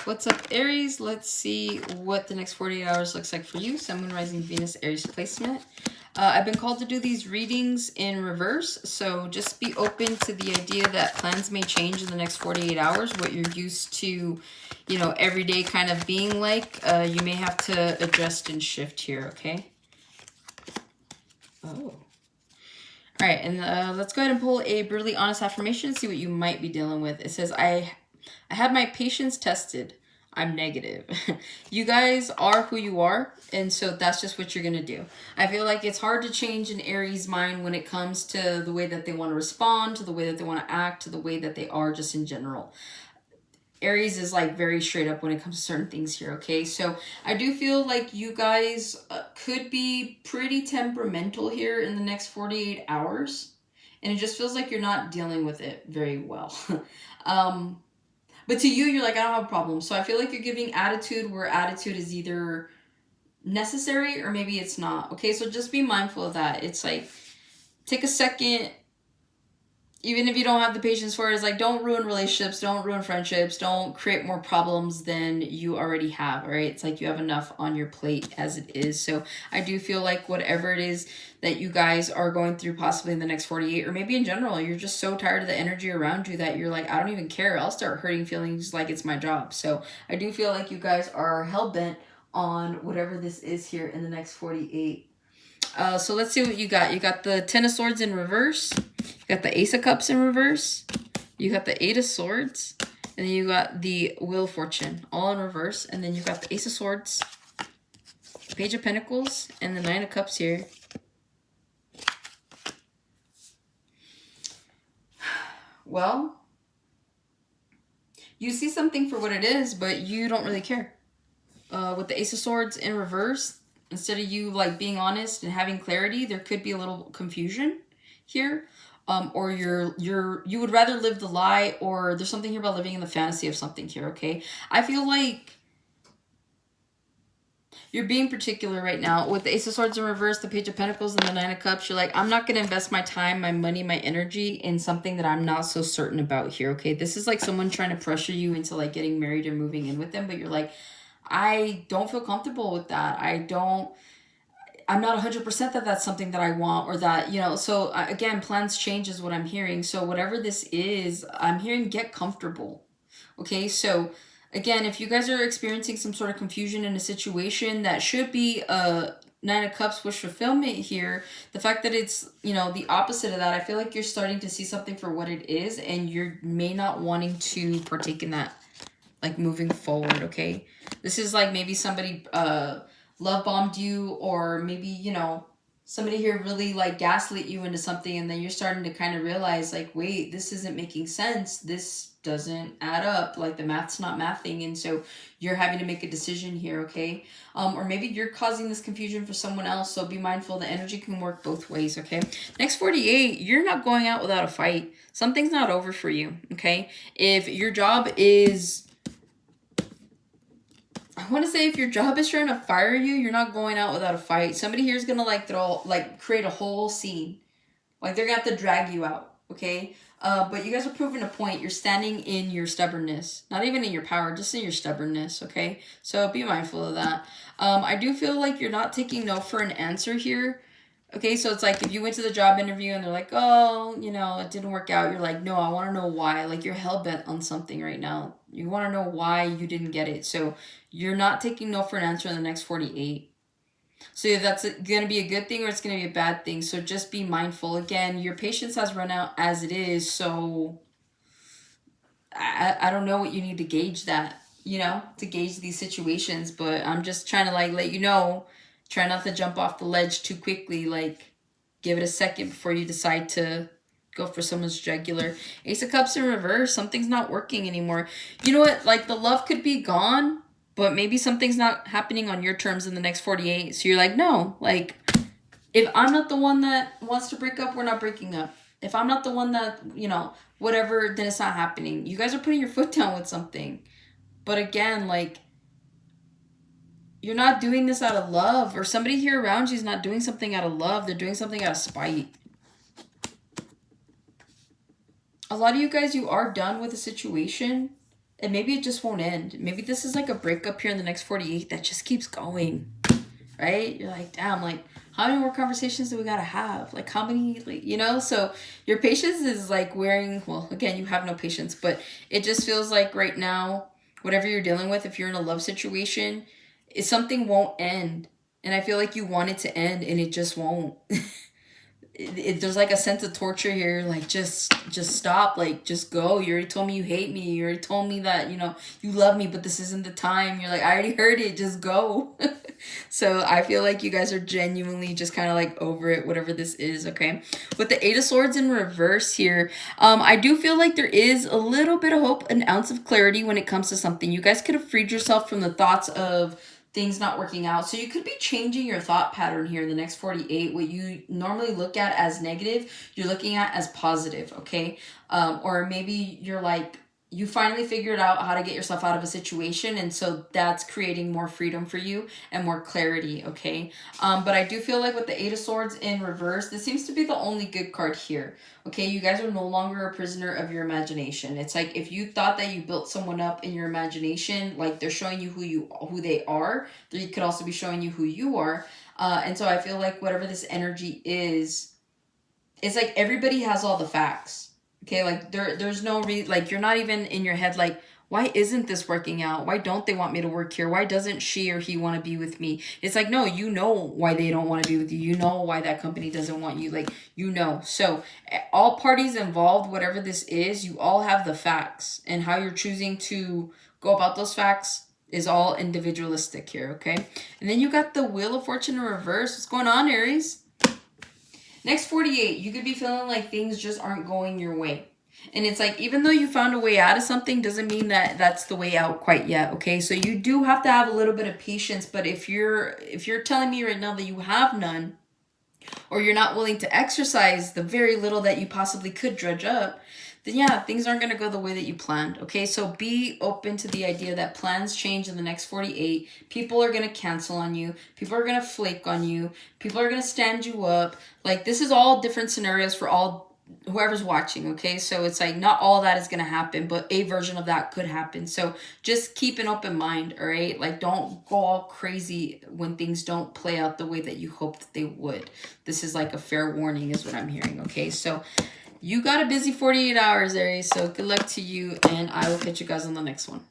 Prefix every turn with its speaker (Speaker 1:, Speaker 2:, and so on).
Speaker 1: What's up, Aries? Let's see what the next 48 hours looks like for you. Sun, Moon, Rising, Venus, Aries placement. I've been called to do these readings in reverse, so just be open to the idea that plans may change in the next 48 hours. What you're used to, you know, every day kind of being like, you may have to adjust and shift here, okay? Oh. All right, and let's go ahead and pull a brutally honest affirmation and see what you might be dealing with. It says, I had my patience tested. I'm negative. You guys are who you are, and so that's just what you're going to do. I feel like it's hard to change an Aries mind when it comes to the way that they want to respond, to the way that they want to act, to the way that they are just in general. Aries is like very straight up when it comes to certain things here, okay? So I do feel like you guys could be pretty temperamental here in the next 48 hours. And it just feels like you're not dealing with it very well. But to you, you're like, I don't have a problem. So I feel like you're giving attitude where attitude is either necessary or maybe it's not. Okay, so just be mindful of that. It's like, take a second, even if you don't have the patience for it, it's like, don't ruin relationships, don't ruin friendships, don't create more problems than you already have, all right? It's like you have enough on your plate as it is. So I do feel like whatever it is that you guys are going through possibly in the next 48, or maybe in general, you're just so tired of the energy around you that you're like, I don't even care. I'll start hurting feelings like it's my job. So I do feel like you guys are hell-bent on whatever this is here in the next 48. So let's see what you got. You got the Ten of Swords in reverse. You got the Ace of Cups in reverse. You got the Eight of Swords. And then you got the Wheel of Fortune all in reverse. And then you got the Ace of Swords, Page of Pentacles, and the Nine of Cups here. Well, you see something for what it is, but you don't really care. With the Ace of Swords in reverse, instead of you like being honest and having clarity, there could be a little confusion here. Or you would rather live the lie, or there's something here about living in the fantasy of something here, okay? I feel like you're being particular right now. With the Ace of Swords in reverse, the Page of Pentacles, and the Nine of Cups, you're like, I'm not going to invest my time, my money, my energy in something that I'm not so certain about here, okay? This is like someone trying to pressure you into like getting married or moving in with them, but you're like, I don't feel comfortable with that. I'm not 100% that that's something that I want, or that, you know, so again, plans change is what I'm hearing. So whatever this is, I'm hearing get comfortable. Okay, so again, if you guys are experiencing some sort of confusion in a situation that should be a Nine of Cups wish fulfillment here, the fact that it's, you know, the opposite of that, I feel like you're starting to see something for what it is, and you're may not wanting to partake in that, like moving forward, okay? This is like maybe somebody love bombed you, or maybe, you know, somebody here really like gaslit you into something, and then you're starting to kind of realize like, wait, this isn't making sense. This doesn't add up. Like the math's not mathing. And so you're having to make a decision here, okay? Or maybe you're causing this confusion for someone else. So be mindful. The energy can work both ways, okay? Next 48, you're not going out without a fight. Something's not over for you, okay? If your job is... I want to say if your job is trying to fire you, you're not going out without a fight. Somebody here is going to like create a whole scene. Like they're going to have to drag you out, okay? But you guys are proving a point. You're standing in your stubbornness. Not even in your power, just in your stubbornness, okay? So be mindful of that. I do feel like you're not taking no for an answer here. Okay, so it's like if you went to the job interview and they're like, oh, you know, it didn't work out. You're like, no, I want to know why. Like you're hell-bent on something right now. You want to know why you didn't get it. So you're not taking no for an answer in the next 48. So that's going to be a good thing or it's going to be a bad thing. So just be mindful. Again, your patience has run out as it is. So I don't know what you need to gauge that, you know, to gauge these situations. But I'm just trying to like let you know, try not to jump off the ledge too quickly. Like give it a second before you decide to go for someone's jugular. Ace of Cups in reverse. Something's not working anymore. You know what? Like the love could be gone, but maybe something's not happening on your terms in the next 48. So you're like, no, like if I'm not the one that wants to break up, we're not breaking up. If I'm not the one that, you know, whatever, then it's not happening. You guys are putting your foot down with something. But again, like you're not doing this out of love, or somebody here around you is not doing something out of love. They're doing something out of spite. A lot of you guys, you are done with the situation. And maybe it just won't end. Maybe this is like a breakup here in the next 48 that just keeps going, right? You're like, damn, like, how many more conversations do we gotta have? Like, how many, like, you know? So your patience is like wearing, well, again, you have no patience, but it just feels like right now, whatever you're dealing with, if you're in a love situation, something won't end. And I feel like you want it to end and it just won't. There's like a sense of torture here, like just stop, like just go. You already told me you hate me, you already told me that, you know, you love me, but this isn't the time. You're like, I already heard it, just go. So I feel like you guys are genuinely just kind of like over it, whatever this is. Okay, with the Eight of Swords in reverse here, I do feel like there is a little bit of hope, an ounce of clarity when it comes to something. You guys could have freed yourself from the thoughts of things not working out. So you could be changing your thought pattern here in the next 48. What you normally look at as negative, you're looking at as positive, okay? Or maybe you're like, you finally figured out how to get yourself out of a situation, and so that's creating more freedom for you and more clarity, okay? But I do feel like with the Eight of Swords in reverse, this seems to be the only good card here, okay? You guys are no longer a prisoner of your imagination. It's like if you thought that you built someone up in your imagination, like they're showing you who they are, they could also be showing you who you are. And so I feel like whatever this energy is, it's like everybody has all the facts. Okay, like there's no like you're not even in your head like, why isn't this working out? Why don't they want me to work here? Why doesn't she or he want to be with me? It's like, no, you know why they don't want to be with you. You know why that company doesn't want you. Like, you know. So all parties involved, whatever this is, you all have the facts, and how you're choosing to go about those facts is all individualistic here, okay? And then you got the Wheel of Fortune in reverse. What's going on, Aries? Next 48, you could be feeling like things just aren't going your way. And it's like, even though you found a way out of something, doesn't mean that that's the way out quite yet, okay? So you do have to have a little bit of patience, but if you're telling me right now that you have none, or you're not willing to exercise the very little that you possibly could dredge up, then yeah, things aren't going to go the way that you planned, okay? So be open to the idea that plans change in the next 48. People are going to cancel on you. People are going to flake on you. People are going to stand you up. Like, this is all different scenarios for all whoever's watching, okay? So it's like not all that is going to happen, but a version of that could happen. So just keep an open mind, all right? Like, don't go all crazy when things don't play out the way that you hoped they would. This is like a fair warning is what I'm hearing, okay? So you got a busy 48 hours, Aries, so good luck to you, and I will catch you guys on the next one.